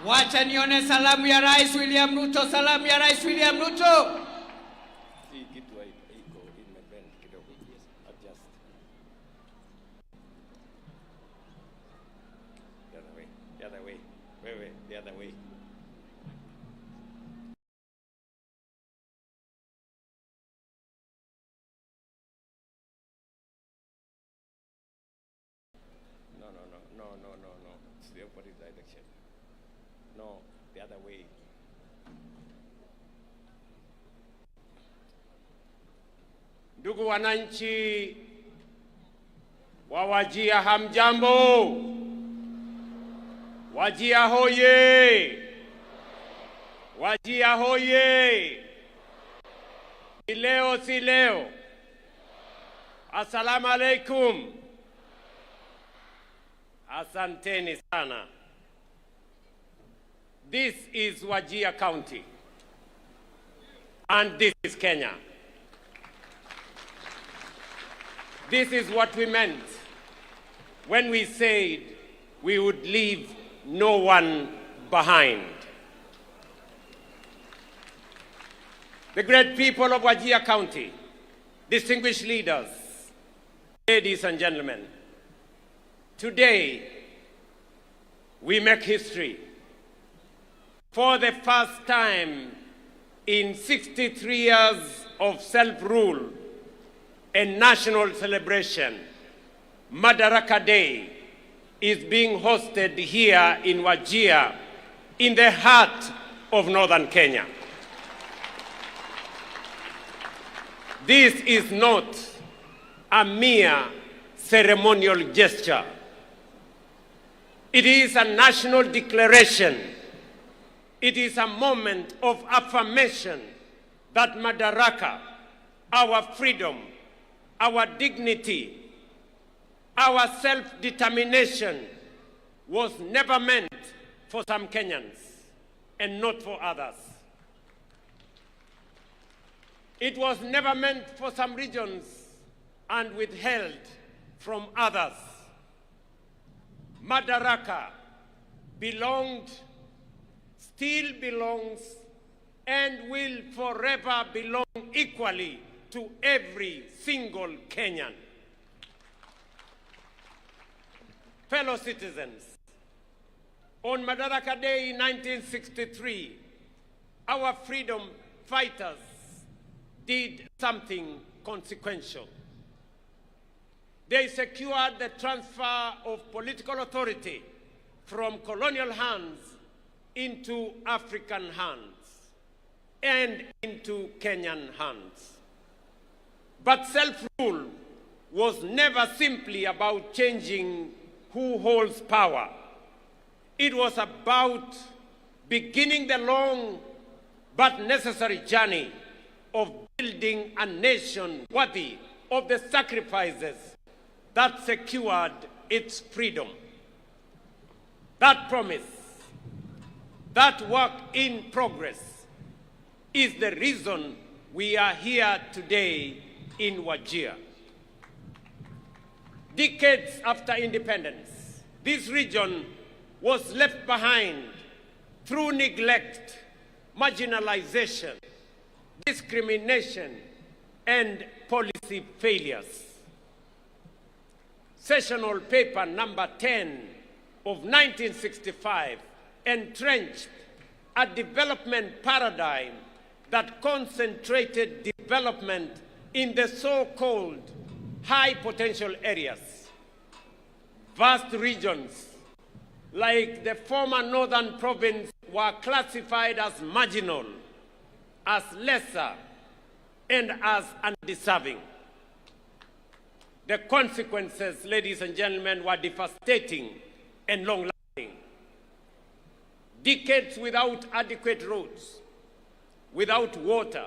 Wacha nione salamu ya Rais William Ruto, salamu ya Rais William Ruto. The other way. No. It's the opposite direction. No, the other way. Ndugu wananchi wa Wajir, hamjambo? Wajir hoye! Wajir hoye! Si leo. Assalamu alaikum. Asanteni sana. This is Wajir County. And this is Kenya. This is what we meant when we said we would leave no one behind. The great people of Wajir County, distinguished leaders, ladies and gentlemen, today we make history. For the first time in 63 years of self-rule and national celebration, Madaraka Day is being hosted here in Wajir, in the heart of northern Kenya. This is not a mere ceremonial gesture. It is a national declaration. It is a moment of affirmation that Madaraka, our freedom, our dignity, our self-determination was never meant for some Kenyans and not for others. It was never meant for some regions and withheld from others. Madaraka belonged, still belongs, and will forever belong equally to every single Kenyan. Fellow citizens, on Madaraka Day in 1963, our freedom fighters did something consequential. They secured the transfer of political authority from colonial hands into African hands and into Kenyan hands. But self-rule was never simply about changing who holds power. It was about beginning the long but necessary journey of building a nation worthy of the sacrifices that secured its freedom. That promise, that work in progress, is the reason we are here today in Wajir. Decades after independence, this region was left behind through neglect, marginalization, discrimination, and policy failures. Sessional paper number 10 of 1965 entrenched a development paradigm that concentrated development in the so-called high potential areas. Vast regions like the former northern province were classified as marginal, as lesser, and as undeserving. The consequences, ladies and gentlemen, were devastating and long-lasting. Decades without adequate roads, without water,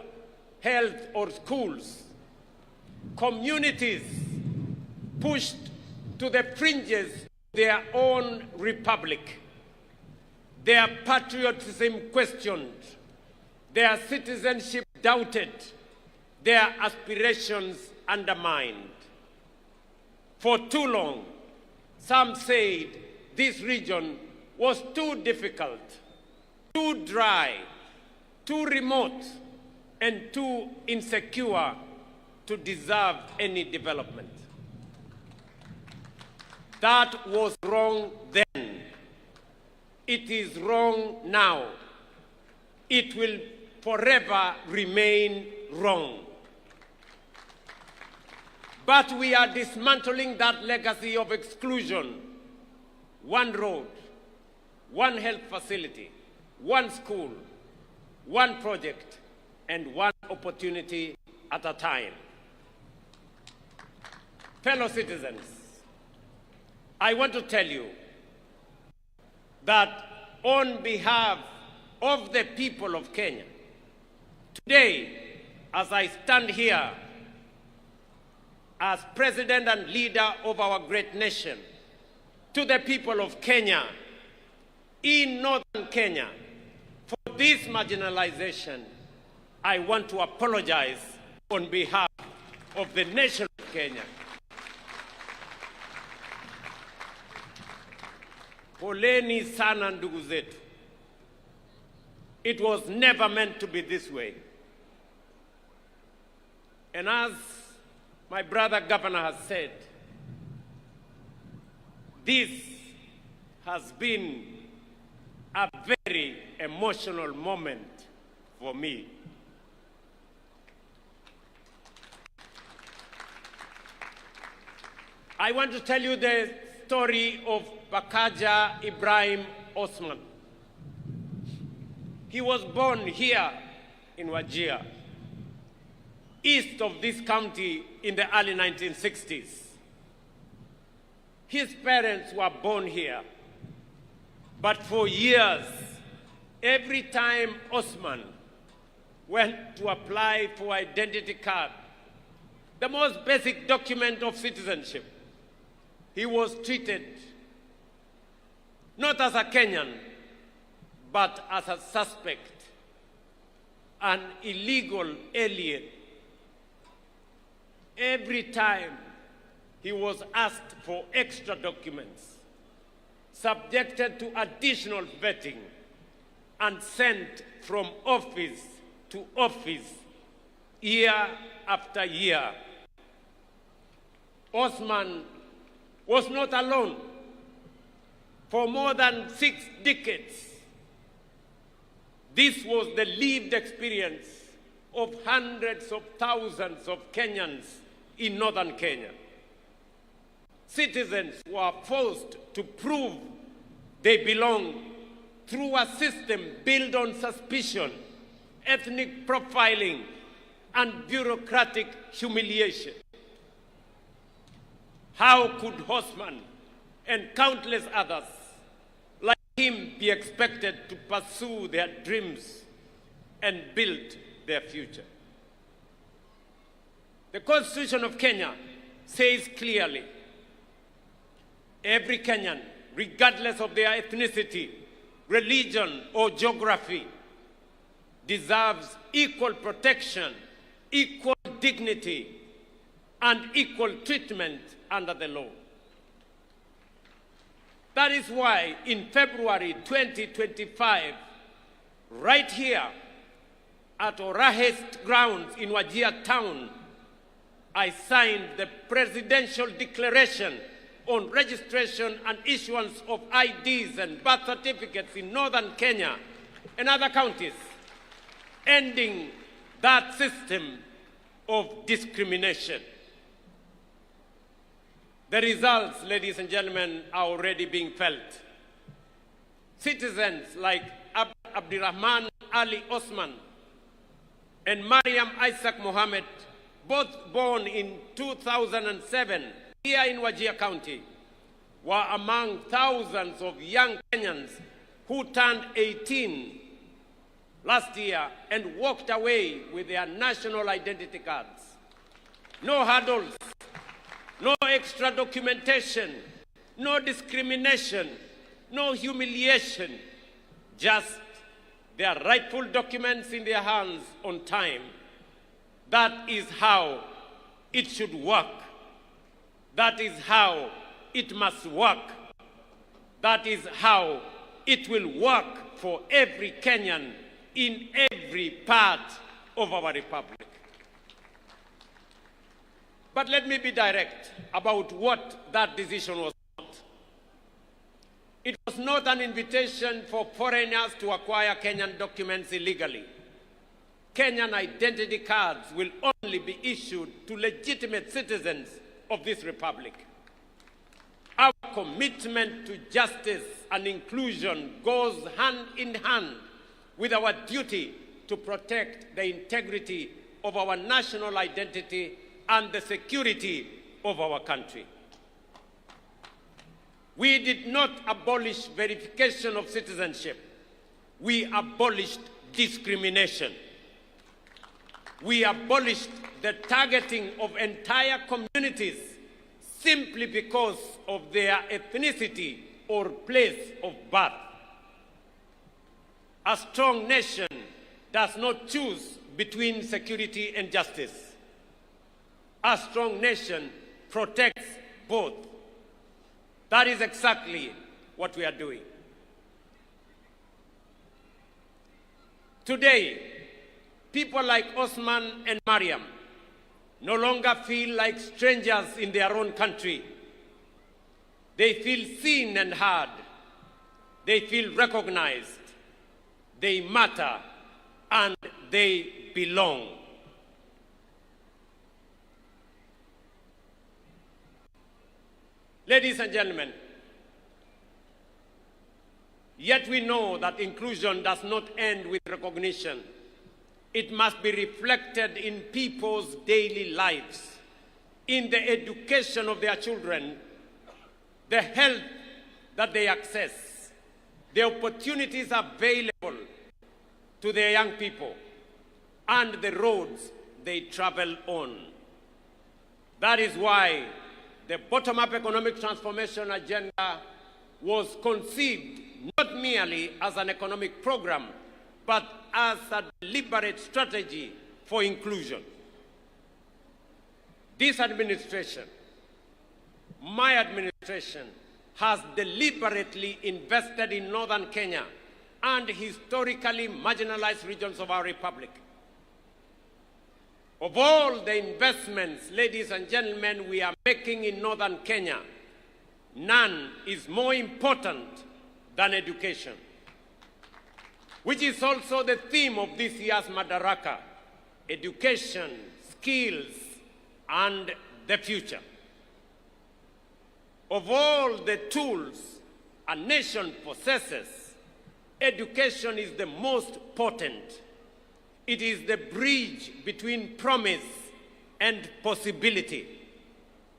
health, or schools. Communities pushed to the fringes of their own republic. Their patriotism questioned, their citizenship doubted, their aspirations undermined. For too long, some said this region was too difficult, too dry, too remote, and too insecure to deserve any development. That was wrong then. It is wrong now. It will forever remain wrong. But we are dismantling that legacy of exclusion. One road, one health facility, one school, one project, and one opportunity at a time. Fellow citizens, I want to tell you that on behalf of the people of Kenya, today, as I stand here as president and leader of our great nation, to the people of Kenya, in northern Kenya, for this marginalization, I want to apologize on behalf of the nation of Kenya. Poleni sana ndugu zetu. It was never meant to be this way. And as my brother governor has said, this has been a very emotional moment for me. I want to tell you the story of Bakaja Ibrahim Osman. He was born here in Wajir, east of this county in the early 1960s. His parents were born here, but for years, every time Osman went to apply for identity card, the most basic document of citizenship, he was treated not as a Kenyan, but as a suspect, an illegal alien. Every time he was asked for extra documents, subjected to additional vetting, and sent from office to office, year after year. Osman was not alone. For more than 6 decades, this was the lived experience of hundreds of thousands of Kenyans in northern Kenya. Citizens were forced to prove they belong through a system built on suspicion, ethnic profiling, and bureaucratic humiliation. How could Osman and countless others like him be expected to pursue their dreams and build their future? The Constitution of Kenya says clearly, every Kenyan, regardless of their ethnicity, religion, or geography, deserves equal protection, equal dignity, and equal treatment under the law. That is why in February 2025, right here at Orahes grounds in Wajir town, I signed the Presidential Declaration on registration and issuance of IDs and birth certificates in northern Kenya and other counties, ending that system of discrimination. The results, ladies and gentlemen, are already being felt. Citizens like Abdirahman Ali Osman and Mariam Isaac Mohammed, both born in 2007 here in Wajir County, were among thousands of young Kenyans who turned 18 last year and walked away with their national identity cards. No hurdles, no extra documentation, no discrimination, no humiliation, just their rightful documents in their hands on time. That is how it should work. That is how it must work. That is how it will work for every Kenyan in every part of our republic. But let me be direct about what that decision was not. It was not an invitation for foreigners to acquire Kenyan documents illegally. Kenyan identity cards will only be issued to legitimate citizens of this republic. Our commitment to justice and inclusion goes hand in hand with our duty to protect the integrity of our national identity and the security of our country. We did not abolish verification of citizenship. We abolished discrimination. We abolished the targeting of entire communities simply because of their ethnicity or place of birth. A strong nation does not choose between security and justice. A strong nation protects both. That is exactly what we are doing. Today, people like Osman and Mariam no longer feel like strangers in their own country. They feel seen and heard. They feel recognized. They matter and they belong. Ladies and gentlemen, yet we know that inclusion does not end with recognition. It must be reflected in people's daily lives, in the education of their children, the health that they access, the opportunities available to their young people, and the roads they travel on. That is why the bottom-up economic transformation agenda was conceived not merely as an economic program, but as a deliberate strategy for inclusion. This administration, my administration, has deliberately invested in northern Kenya and historically marginalized regions of our republic. Of all the investments, ladies and gentlemen, we are making in northern Kenya, none is more important than education, which is also the theme of this year's Madaraka: education, skills, and the future. Of all the tools a nation possesses, education is the most potent. It is the bridge between promise and possibility,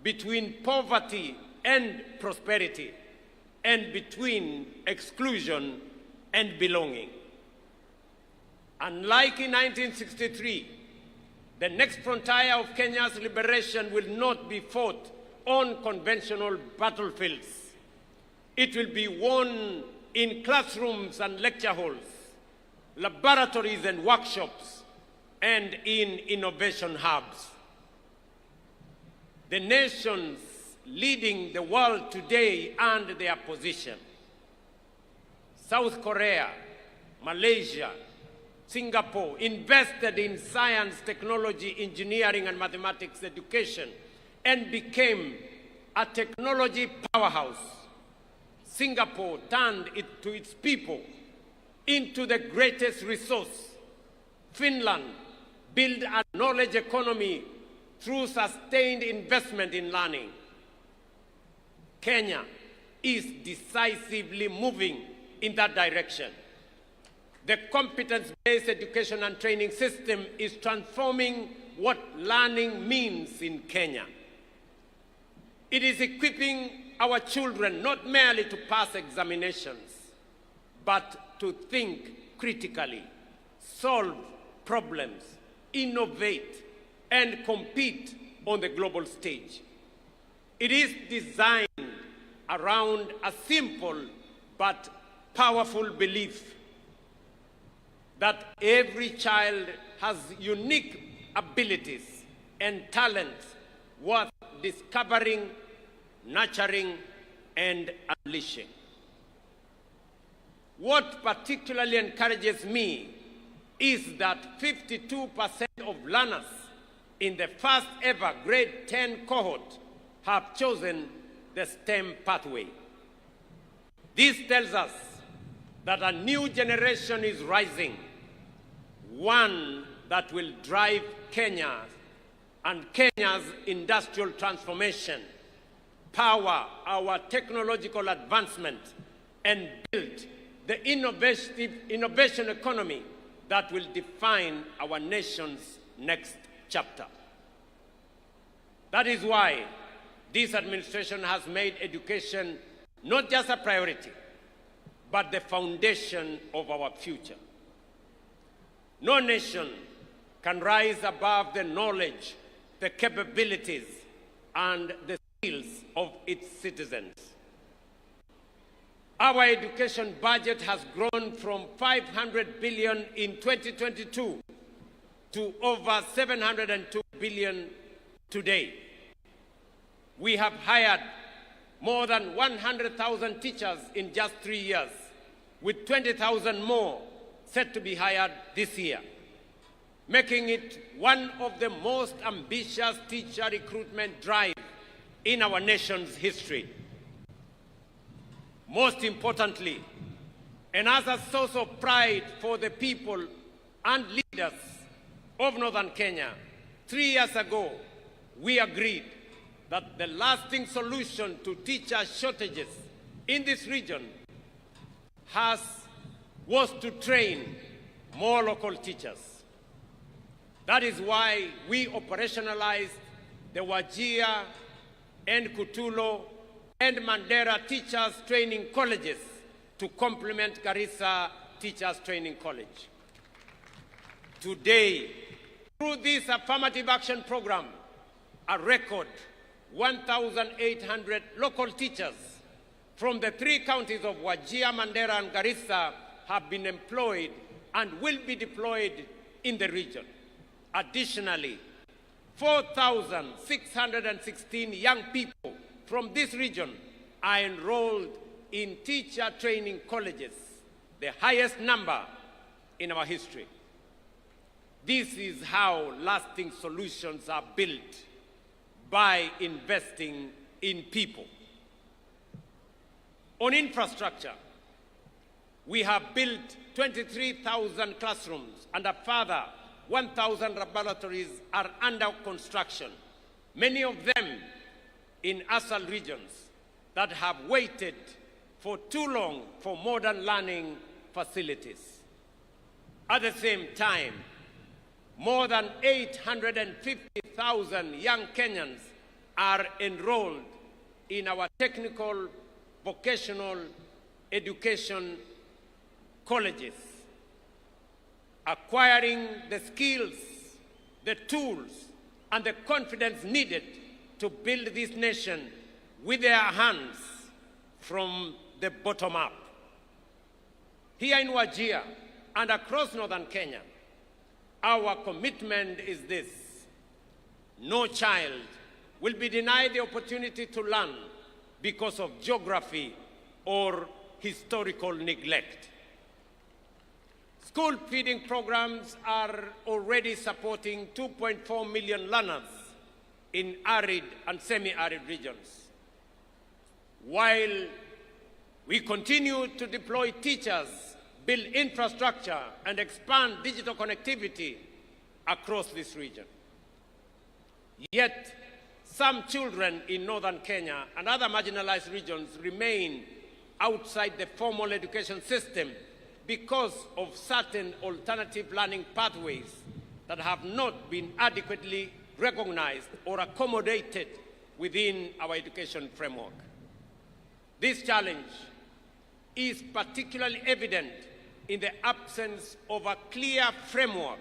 between poverty and prosperity, and between exclusion and belonging. Unlike in 1963, the next frontier of Kenya's liberation will not be fought on conventional battlefields. It will be won in classrooms and lecture halls, laboratories and workshops, and in innovation hubs. The nations leading the world today and their position: South Korea, Malaysia, Singapore, invested in science, technology, engineering, and mathematics education and became a technology powerhouse. Singapore turned it to its people into the greatest resource. Finland built a knowledge economy through sustained investment in learning. Kenya is decisively moving in that direction. The competence-based education and training system is transforming what learning means in Kenya. It is equipping our children not merely to pass examinations, but to think critically, solve problems, innovate, and compete on the global stage. It is designed around a simple but powerful belief that every child has unique abilities and talents worth discovering, nurturing, and unleashing. What particularly encourages me is that 52% of learners in the first ever grade 10 cohort have chosen the STEM pathway. This tells us that a new generation is rising, one that will drive Kenya and Kenya's industrial transformation, power our technological advancement, and build the innovation economy that will define our nation's next chapter. That is why this administration has made education not just a priority, but the foundation of our future. No nation can rise above the knowledge, the capabilities, and the skills of its citizens. Our education budget has grown from 500 billion in 2022 to over 702 billion today. We have hired more than 100,000 teachers in just 3 years, with 20,000 more set to be hired this year, making it one of the most ambitious teacher recruitment drives in our nation's history. Most importantly, and as a source of pride for the people and leaders of Northern Kenya, 3 years ago, we agreed that the lasting solution to teacher shortages in this region was to train more local teachers. That is why we operationalized the Wajir and Kutulo and Mandera Teachers Training Colleges to complement Garissa Teachers Training College. Today, through this affirmative action program, a record 1,800 local teachers from the 3 counties of Wajir, Mandera, and Garissa have been employed and will be deployed in the region. Additionally, 4,616 young people from this region are enrolled in teacher training colleges, the highest number in our history. This is how lasting solutions are built, by investing in people. On infrastructure, we have built 23,000 classrooms and a further 1,000 laboratories are under construction, many of them in ASAL regions that have waited for too long for modern learning facilities. At the same time, more than 850,000 young Kenyans are enrolled in our technical, vocational education colleges, acquiring the skills, the tools, and the confidence needed to build this nation with their hands from the bottom up. Here in Wajir and across northern Kenya, our commitment is this: no child will be denied the opportunity to learn because of geography or historical neglect. School feeding programs are already supporting 2.4 million learners in arid and semi-arid regions. While we continue to deploy teachers, build infrastructure, and expand digital connectivity across this region. Yet, some children in northern Kenya and other marginalized regions remain outside the formal education system because of certain alternative learning pathways that have not been adequately recognized or accommodated within our education framework. This challenge is particularly evident in the absence of a clear framework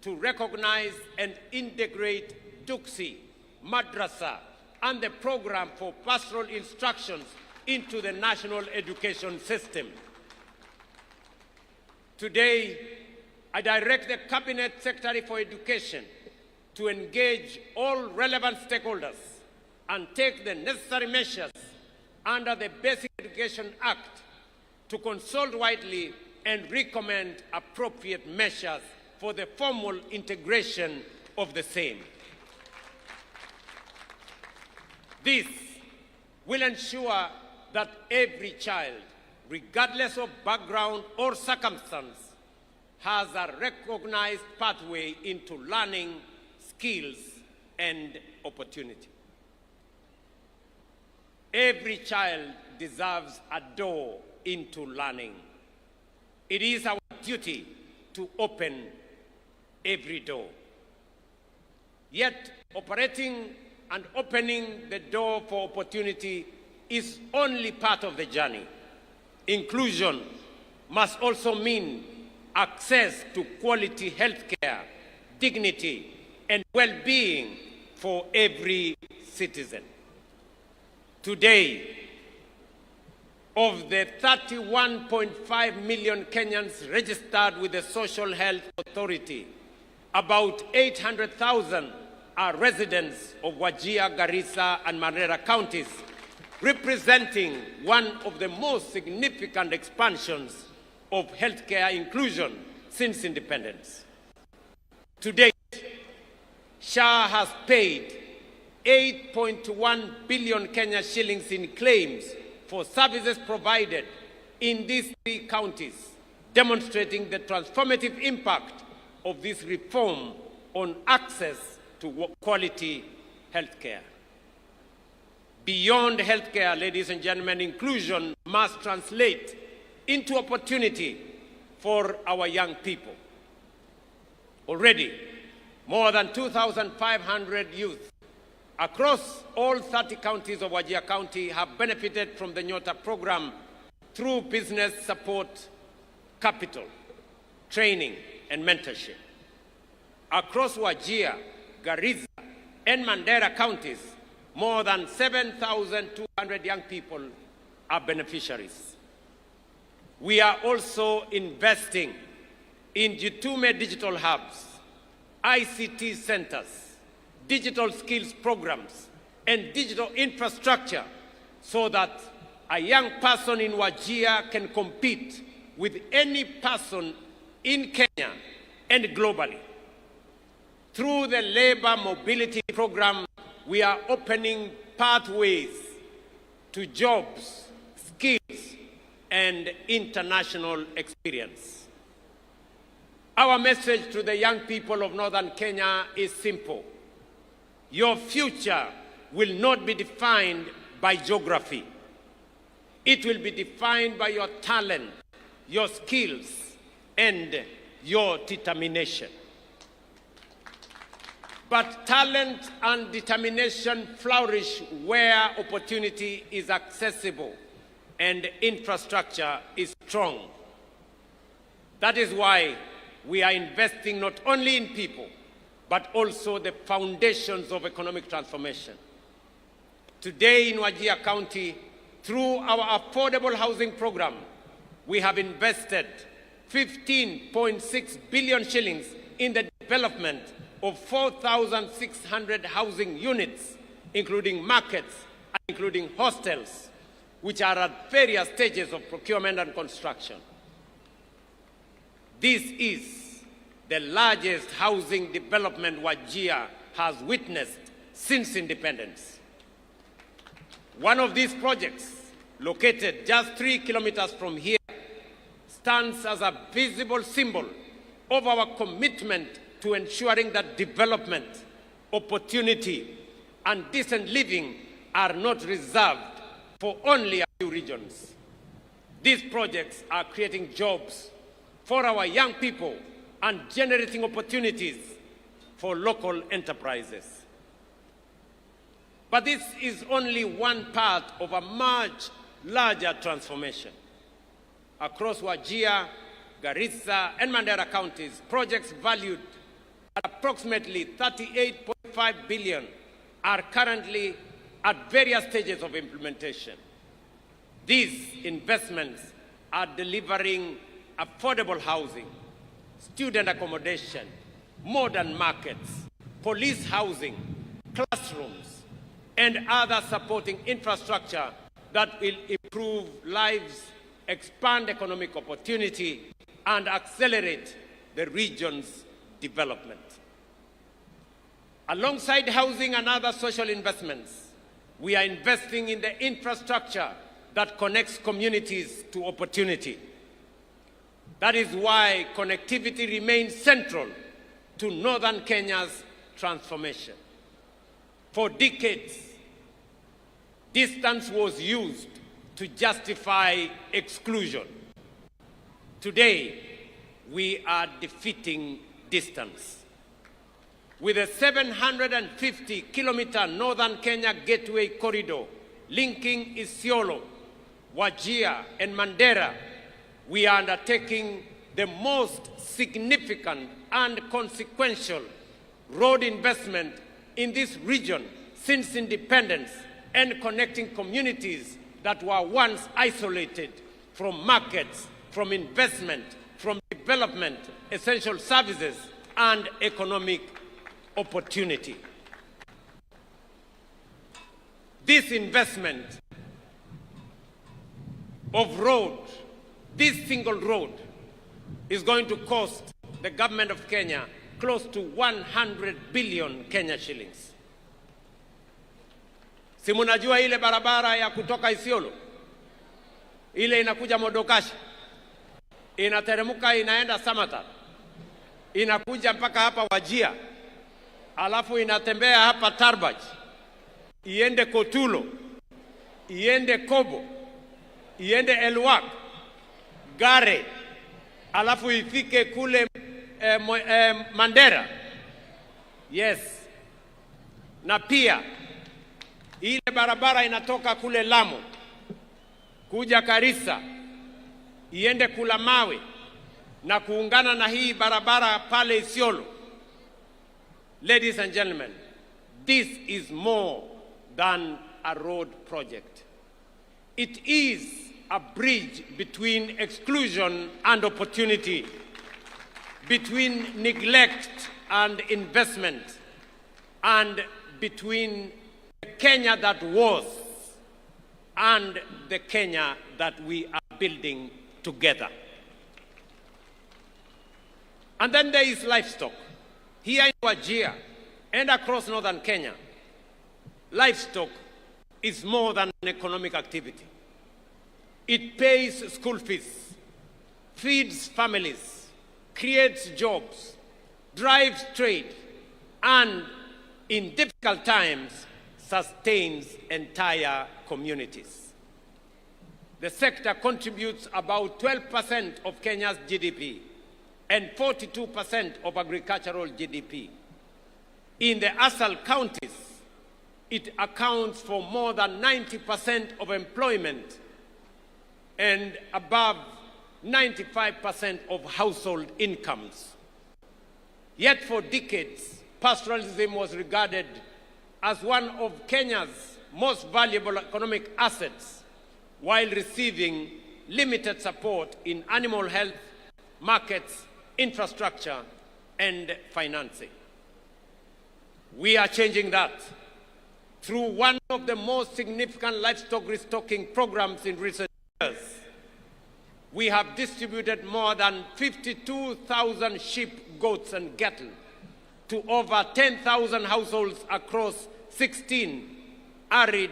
to recognize and integrate Duksi, Madrasa, and the program for pastoral instructions into the national education system. Today, I direct the Cabinet Secretary for Education to engage all relevant stakeholders and take the necessary measures under the Basic Education Act to consult widely and recommend appropriate measures for the formal integration of the same. This will ensure that every child, regardless of background or circumstance, has a recognized pathway into learning, skills, and opportunity. Every child deserves a door into learning. It is our duty to open every door. Yet, operating and opening the door for opportunity is only part of the journey. Inclusion must also mean access to quality healthcare, dignity, and well-being for every citizen. Today, of the 31.5 million Kenyans registered with the Social Health Authority, about 800,000 are residents of Wajir, Garissa, and Madaraka counties, representing one of the most significant expansions of healthcare inclusion since independence. To date, SHA has paid 8.1 billion Kenya shillings in claims for services provided in these 3 counties, demonstrating the transformative impact of this reform on access to quality healthcare. Beyond healthcare, ladies and gentlemen, inclusion must translate into opportunity for our young people. Already, more than 2,500 youth across all 30 counties of Wajir County have benefited from the Nyota program through business support, capital, training, and mentorship. Across Wajir, Garissa, and Madaraka counties, more than 7,200 young people are beneficiaries. We are also investing in Jitume digital hubs, ICT centers, digital skills programs, and digital infrastructure so that a young person in Wajir can compete with any person in Kenya and globally. Through the labor mobility program, we are opening pathways to jobs, skills, and international experience. Our message to the young people of Northern Kenya is simple. Your future will not be defined by geography. It will be defined by your talent, your skills, and your determination. But talent and determination flourish where opportunity is accessible and infrastructure is strong. That is why we are investing not only in people, but also the foundations of economic transformation. Today in Wajir County, through our affordable housing program, we have invested 15.6 billion shillings in the development of 4,600 housing units, including markets and including hostels, which are at various stages of procurement and construction. This is the largest housing development Wajir has witnessed since independence. One of these projects, located just 3 kilometers from here, stands as a visible symbol of our commitment to ensuring that development, opportunity, and decent living are not reserved for only a few regions. These projects are creating jobs for our young people and generating opportunities for local enterprises. But this is only one part of a much larger transformation. Across Wajir, Garissa, and Madaraka counties, projects valued at approximately 38.5 billion are currently at various stages of implementation. These investments are delivering affordable housing, student accommodation, modern markets, police housing, classrooms, and other supporting infrastructure that will improve lives expand economic opportunity, and accelerate the region's development. Alongside housing and other social investments, we are investing in the infrastructure that connects communities to opportunity. That is why connectivity remains central to northern Kenya's transformation. For decades, distance was used to justify exclusion. Today, we are defeating distance. With a 750-kilometer northern Kenya gateway corridor linking Isiolo, Wajir, and Mandera, we are undertaking the most significant and consequential road investment in this region since independence, and connecting communities that were once isolated from markets, from investment, from development, essential services, and economic opportunity. This investment of road, this single road, is going to cost the government of Kenya close to 100 billion Kenya shillings. Si munajua ile barabara ya kutoka Isiolo, ile inakuja Modokashi, inateremuka inaenda Samata, inakuja mpaka hapa Wajir, alafu inatembea hapa Tarbaj, iende Kotulo, iende Kobo, iende Elwak, Gare, alafu ifike kule Mandera. Yes. Na pia ile barabara inatoka kule Lamu kuja Karisa, iende Kulamawe na kuungana na hii barabara pale Isiolo. Ladies and gentlemen, this is more than a road project. It is a bridge between exclusion and opportunity, between neglect and investment, and between the Kenya that was and the Kenya that we are building together. And then there is livestock. Here in Wajir and across northern Kenya, livestock is more than an economic activity. It pays school fees, feeds families, creates jobs, drives trade, and in difficult times, sustains entire communities. The sector contributes about 12% of Kenya's GDP and 42% of agricultural GDP. In the ASAL counties, it accounts for more than 90% of employment and above 95% of household incomes. Yet for decades, pastoralism was regarded as one of Kenya's most valuable economic assets, while receiving limited support in animal health, markets, infrastructure, and financing. We are changing that through one of the most significant livestock restocking programs in recent years. We have distributed more than 52,000 sheep, goats, and cattle to over 10,000 households across 16 arid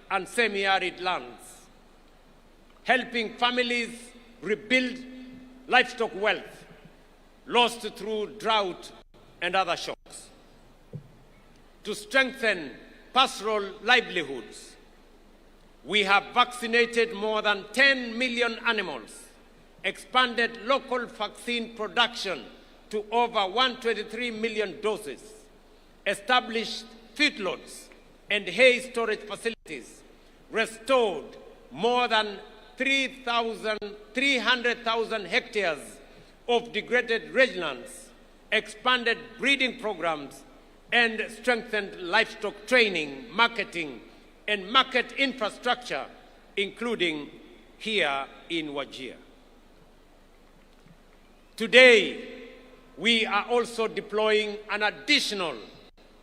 and semi-arid lands, helping families rebuild livestock wealth lost through drought and other shocks. To strengthen pastoral livelihoods, we have vaccinated more than 10 million animals, expanded local vaccine production to over 123 million doses, established feedlots and hay storage facilities, restored more than 300,000 hectares of degraded rangelands, expanded breeding programs, and strengthened livestock training, marketing, and market infrastructure, including here in Wajir. Today, we are also deploying an additional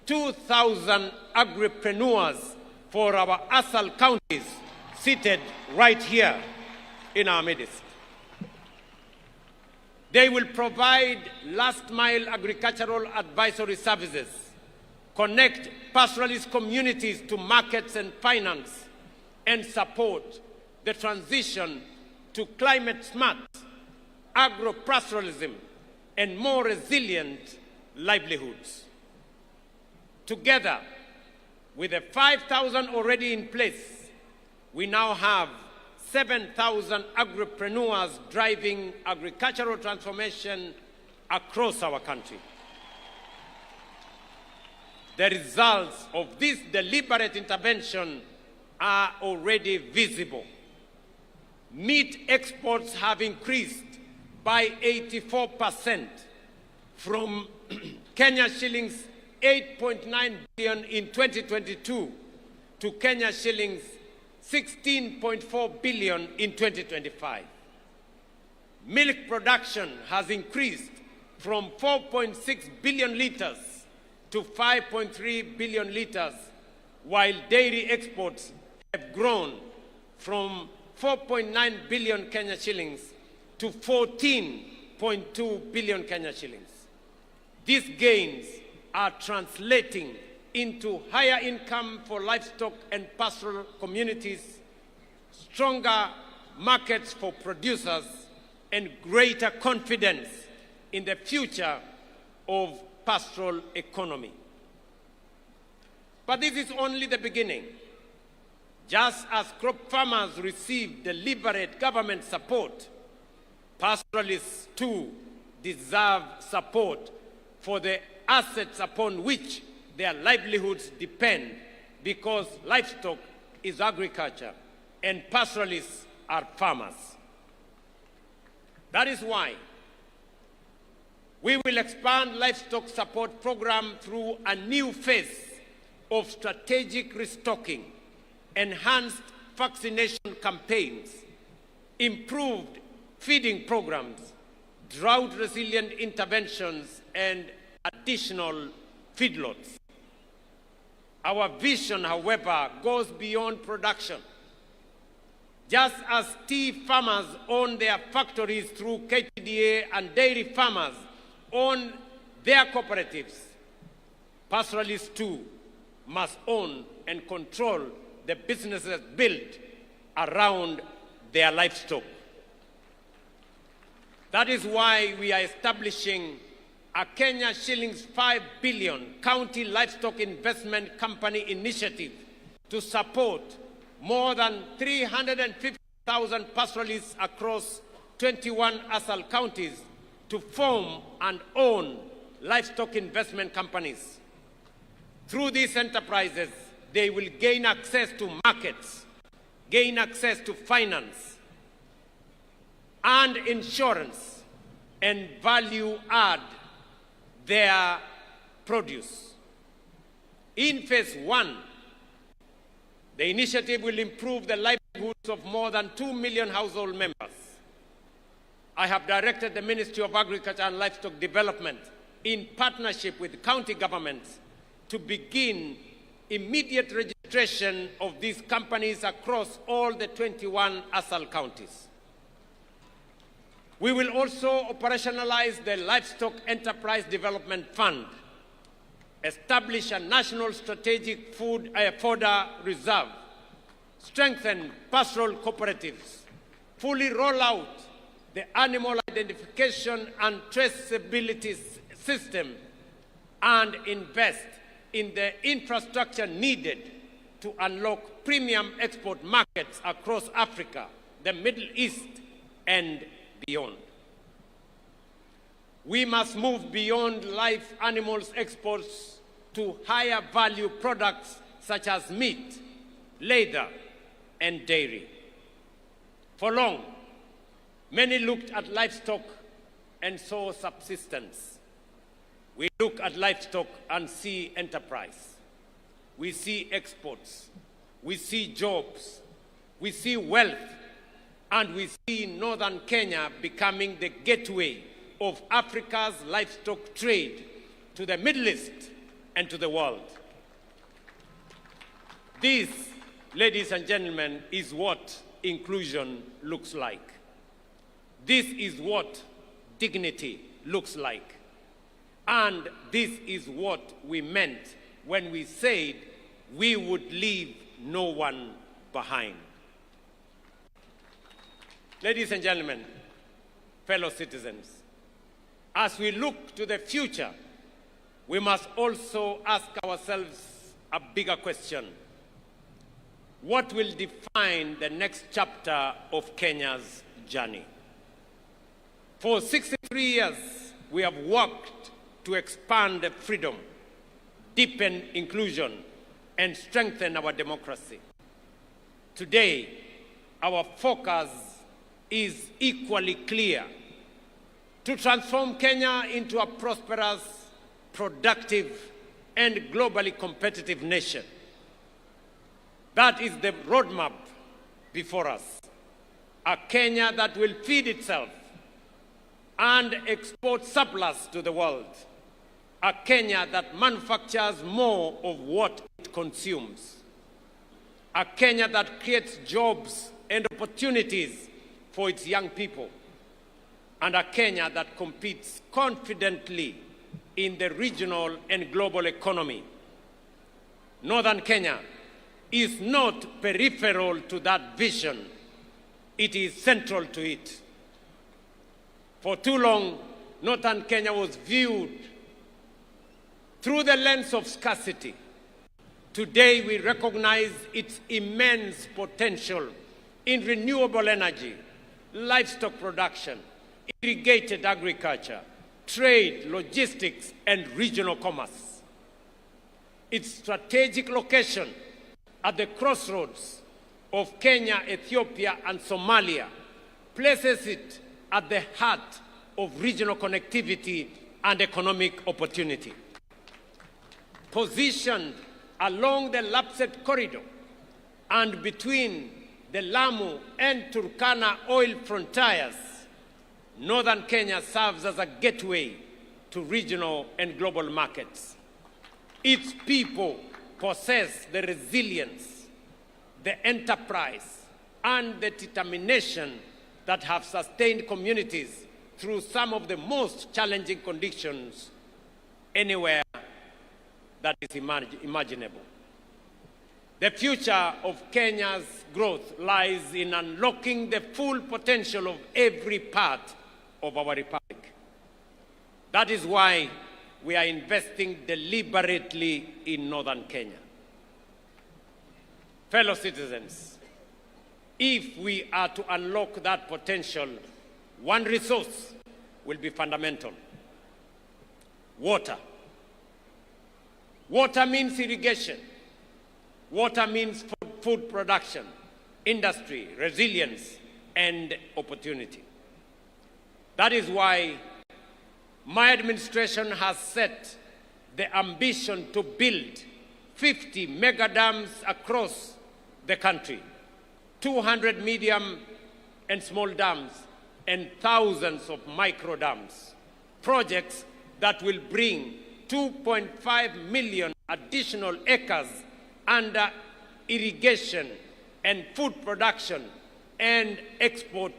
2,000 agripreneurs for our ASAL counties seated right here, in our midst. They will provide last-mile agricultural advisory services, connect pastoralist communities to markets and finance, and support the transition to climate-smart agro-pastoralism and more resilient livelihoods. Together, with the 5,000 already in place, we now have 7,000 agripreneurs driving agricultural transformation across our country. The results of this deliberate intervention are already visible. Meat exports have increased by 84% from Kenya shillings 8.9 billion in 2022 to Kenya shillings 16.4 billion in 2025. Milk production has increased from 4.6 billion liters to 5.3 billion liters, while dairy exports have grown from 4.9 billion Kenya shillings to 14.2 billion Kenya shillings. These gains are translating into higher income for livestock and pastoral communities, stronger markets for producers, and greater confidence in the future of pastoral economy. But this is only the beginning. Just as crop farmers receive deliberate government support, pastoralists too deserve support for the assets upon which their livelihoods depend, because livestock is agriculture and pastoralists are farmers. That is why we will expand livestock support program through a new phase of strategic restocking, enhanced vaccination campaigns, improved feeding programs, drought-resilient interventions, and additional feedlots. Our vision, however, goes beyond production. Just as tea farmers own their factories through KTDA and dairy farmers own their cooperatives, pastoralists too must own and control the businesses built around their livestock. That is why we are establishing a Kenya shillings 5 billion county livestock investment company initiative to support more than 350,000 pastoralists across 21 ASAL counties to form and own livestock investment companies. Through these enterprises, they will gain access to markets, gain access to finance and insurance, and value add their produce. In phase one, the initiative will improve the livelihoods of more than 2 million household members. I have directed the Ministry of Agriculture and Livestock Development, in partnership with county governments, to begin immediate registration of these companies across all the 21 ASAL counties. We will also operationalize the Livestock Enterprise Development Fund, establish a national strategic fodder reserve, strengthen pastoral cooperatives, fully roll out the animal identification and traceability system, and invest in the infrastructure needed to unlock premium export markets across Africa, the Middle East, and beyond. We must move beyond live animals exports to higher value products such as meat, leather, and dairy. For long, many looked at livestock and saw subsistence. We look at livestock and see enterprise. We see exports. We see jobs. We see wealth. And we see northern Kenya becoming the gateway of Africa's livestock trade to the Middle East and to the world. This, ladies and gentlemen, is what inclusion looks like. This is what dignity looks like. And this is what we meant when we said we would leave no one behind. Ladies and gentlemen, fellow citizens, as we look to the future, we must also ask ourselves a bigger question. What will define the next chapter of Kenya's journey? For 63 years, we have worked to expand freedom, deepen inclusion, and strengthen our democracy. Today, our focus is equally clear: to transform Kenya into a prosperous, productive, and globally competitive nation. That is the roadmap before us. A Kenya that will feed itself and export surplus to the world. A Kenya that manufactures more of what it consumes. A Kenya that creates jobs and opportunities for its young people. And a Kenya that competes confidently in the regional and global economy. Northern Kenya is not peripheral to that vision. It is central to it. For too long, Northern Kenya was viewed through the lens of scarcity. Today, we recognize its immense potential in renewable energy, livestock production, irrigated agriculture, trade, logistics, and regional commerce. Its strategic location at the crossroads of Kenya, Ethiopia, and Somalia places it at the heart of regional connectivity and economic opportunity. Positioned along the Lapsset corridor and between the Lamu and Turkana oil frontiers, Northern Kenya serves as a gateway to regional and global markets. Its people possess the resilience, the enterprise, and the determination that have sustained communities through some of the most challenging conditions anywhere that is imaginable. The future of Kenya's growth lies in unlocking the full potential of every part of our republic. That is why we are investing deliberately in Northern Kenya. Fellow citizens, if we are to unlock that potential, one resource will be fundamental: water. Water means irrigation. Water means food production, industry, resilience, and opportunity. That is why my administration has set the ambition to build 50 mega dams across the country, 200 medium and small dams, and thousands of micro dams. Projects that will bring 2.5 million additional acres under irrigation and food production and export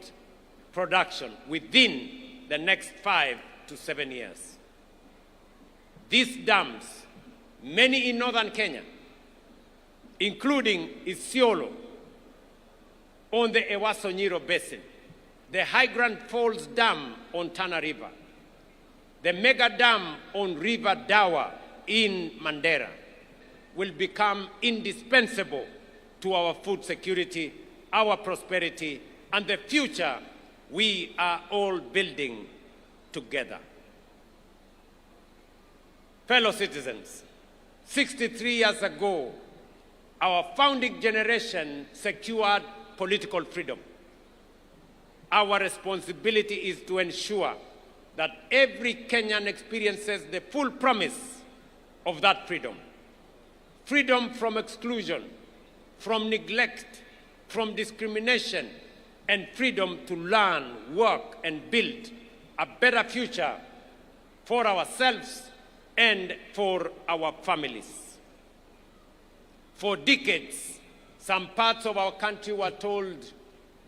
production within the next 5 to 7 years. These dams, many in northern Kenya, including Isiolo on the Ewaso-Nyiro Basin, the High Grand Falls Dam on Tana River, the mega dam on River Dawa in Mandera, will become indispensable to our food security, our prosperity, and the future we are all building together. Fellow citizens, 63 years ago, our founding generation secured political freedom. Our responsibility is to ensure that every Kenyan experiences the full promise of that freedom. Freedom from exclusion, from neglect, from discrimination, and freedom to learn, work, and build a better future for ourselves and for our families. For decades, some parts of our country were told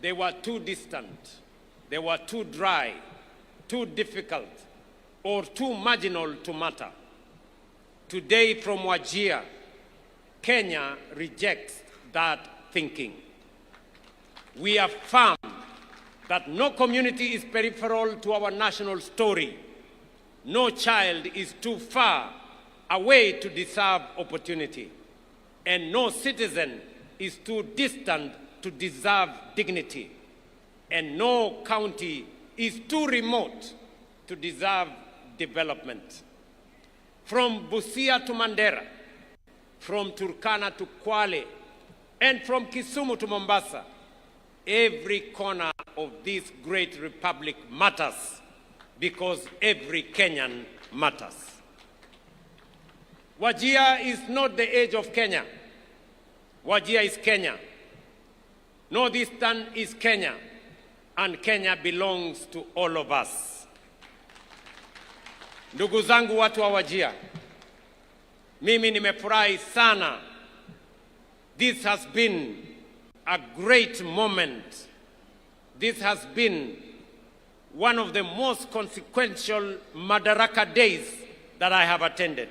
they were too distant, they were too dry, too difficult, or too marginal to matter. Today from Wajir, Kenya rejects that thinking. We affirm that no community is peripheral to our national story. No child is too far away to deserve opportunity. And no citizen is too distant to deserve dignity. And no county is too remote to deserve development. From Busia to Mandera, from Turkana to Kwale, and from Kisumu to Mombasa, every corner of this great republic matters because every Kenyan matters. Wajir is not the age of Kenya. Wajir is Kenya. Northeastern is Kenya, and Kenya belongs to all of us. Ndugu zangu watu wa Wajir, mimi nimefurahi sana. This has been a great moment. This has been one of the most consequential Madaraka days that I have attended.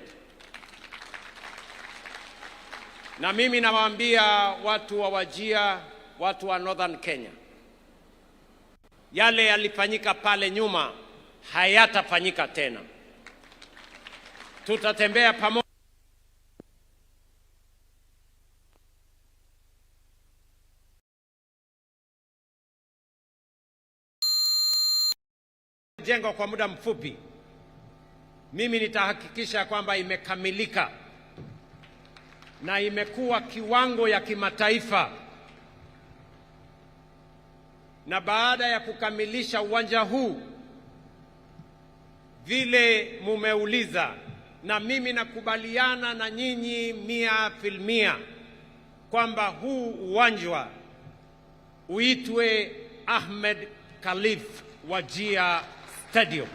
Na mimi nawaambia watu wa Wajir, watu wa Northern Kenya, yale yalifanyika pale nyuma hayatafanyika tena. Tutatembea pamoja jengo kwa muda mfupi. Mimi nitahakikisha kwamba imekamilika na imekuwa kiwango ya kimataifa. Na baada ya kukamilisha uwanja huu vile mumeuliza, na mimi nakubaliana na nyinyi 100% kwamba huu uwanja uitwe Ahmed Khalif Wajir Stadium.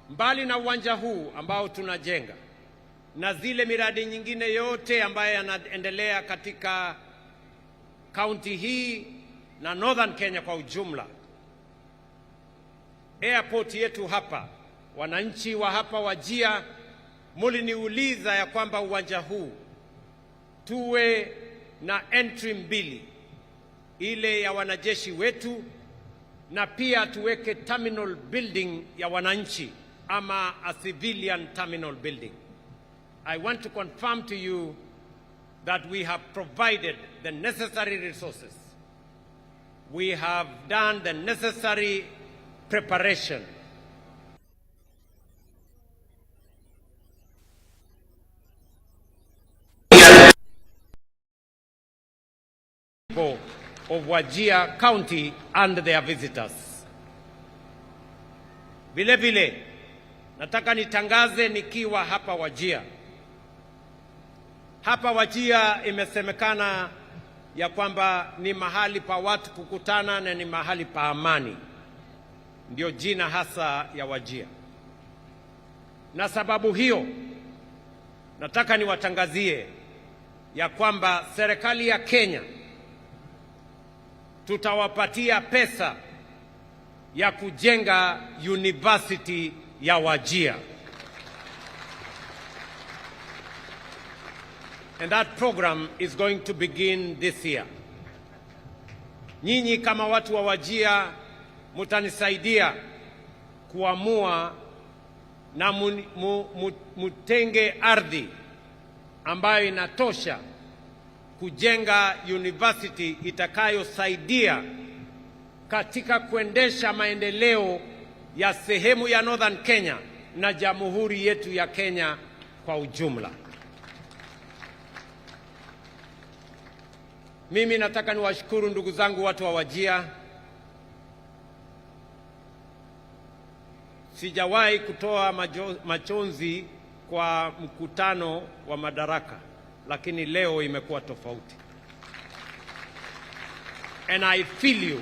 Mbali na uwanja huu ambao tunajenga na zile miradi nyingine yote ambayo yanaendelea katika kaunti hii na Northern Kenya kwa ujumla, airport yetu hapa, wananchi wa hapa Wajir muliniuliza ya kwamba uwanja huu tuwe na entry mbili, ile ya wanajeshi wetu na pia tuweke terminal building ya wananchi ama a civilian terminal building. I want to confirm to you that we have provided the necessary resources. We have done the necessary preparation. Of Wajir County and their visitors. Vile vile, nataka nitangaze nikiwa hapa Wajir. Hapa Wajir imesemekana ya kwamba ni mahali pa watu kukutana na ni mahali pa amani. Ndio jina hasa ya Wajir. Na sababu hiyo, nataka niwatangazie ya kwamba serikali ya Kenya tutawapatia pesa ya kujenga university ya Wajir. And that program is going to begin this year. Nyinyi kama watu wa Wajir mutanisaidia kuamua na mutenge ardhi ambayo inatosha kujenga university itakayosaidia katika kuendesha maendeleo ya sehemu ya Northern Kenya na jamhuri yetu ya Kenya kwa ujumla. Mimi nataka niwashukuru ndugu zangu watu wa Wajir. Sijawai kutoa machozi kwa mkutano wa Madaraka, lakini leo imekuwa tofauti. And I feel you.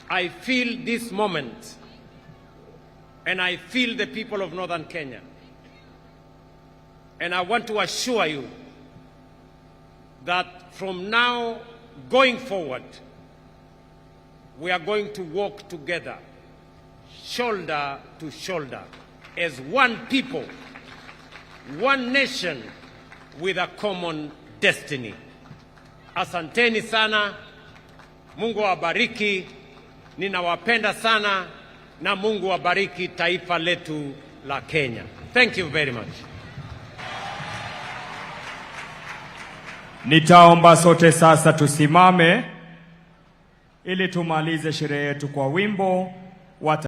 I feel this moment. And I feel the people of Northern Kenya. And I want to assure you that from now going forward, we are going to walk together, shoulder to shoulder, as one people, one nation with a common destiny. Asanteni sana, Mungu awabariki, ninawapenda sana, na Mungu awabariki taifa letu la Kenya. Thank you very much. Nitaomba sote sasa tusimame ili tumalize sherehe yetu kwa wimbo wa